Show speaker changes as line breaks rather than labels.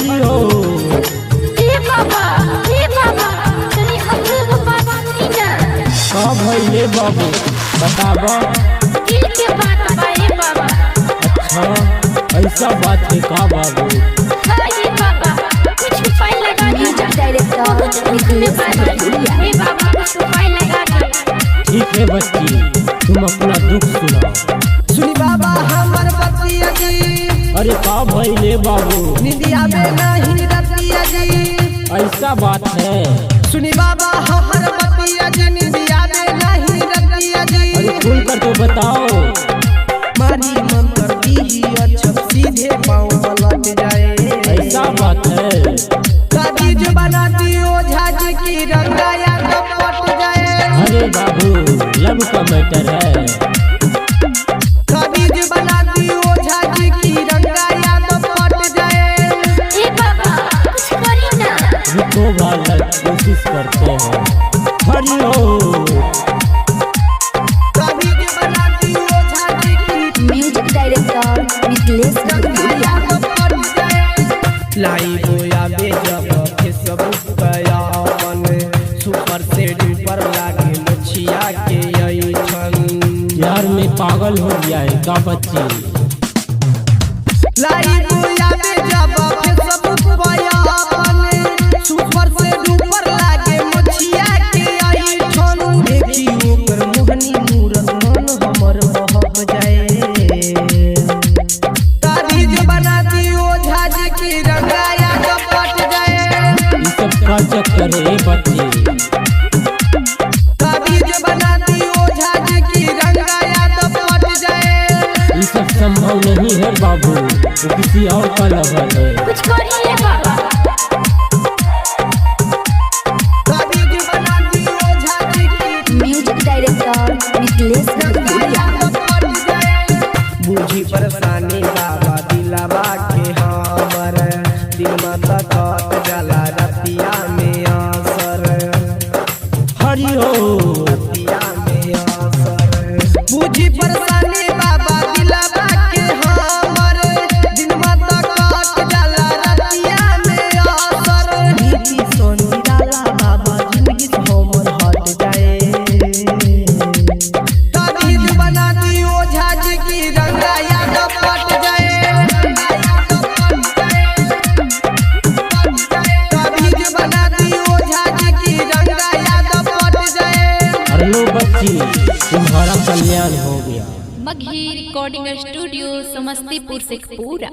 हरि हो
तनी हमरे बात सुनी ना।
का भइले बाबू बताबा।
दिल के बात बा ए बाबा।
अच्छा ऐसा बात है का बाबू।
हाँ ये बाबा कुछ उपाय लगा दीजिए। ए बाबा कुछ उपाय लगा दीजिए।
ठीक है बच्ची तुम अपना दुख सुनाओ।
सुनी बाबा हमर बतिया जी।
अरे का भइले बाबू।
निंदिया में नहीं रतिया जी।
ऐसा बात है।
सुनी बाबा हमर बतिया जी। निंदिया में नहीं रतिया जी।
अरे खुल कर तो बताओ।
मारी मंत्र दी अच्छा सीधे पाँव पलट जाए।
ऐसा बात है।
ताबीज बना दी ओझा जी की रंगाया कपट जाए।
अरे बाबू लब का मैटर है।
ताबीज बना दी ओझा जी की रंगाया कपट जाए।
ए बाबा कुछ करी ना।
रुको बालक कोशिश करते हैं। हरि हो
ताबीज बना दी ओझा जी की
म्यूजिक डायरेक्टर मिथिलेश भदौरिया।
लाई बोया बेजब फेसबुक गया अपन सुपर से डूपर लागे मुछिया के यही छन।
यार में पागल हो गया है का बच्ची।
लाई बोया बेजब फेसबुक गया अपन सुपर से डूपर लागे मुछिया के यही छन। देखी ओकर मोहनी मूरत मन हमर बहक जाए। ताबीज बना दी ओझा जी की रंगाया कपट जाए।
ये सब का चक्कर है बच्ची।
ताबीज बना दी ओझा जी की रंगाया कपट जाए।
ये सब संभव नहीं है बाबू तो किसी और का लभर है।
कुछ करिए बाबा।
ताबीज बना दी ओझा जी की
म्यूजिक डायरेक्टर मिथिलेश भदौरिया।
कपट जाए। बूझी परेशानी बाबा दिलावा के हमर दिल में तकत जला रतिया में असर।
हरि हो
रतिया में असर। बूझी परेशानी बाबा दिलावा के हमर दिल में तकत जला रतिया में असर। नीति सोनी डाला बाबा जिंदगी से हमर हट जाए। ताबीज बना दी ओझा जी की रंगाया कपट जाए। ताबीज बना दी ओझा जी की रंगाया कपट जाए।
अरे लो बच्ची तुम्हारा कल्याण हो गया।
Magahi recording studio Samastipur Sheikhpura.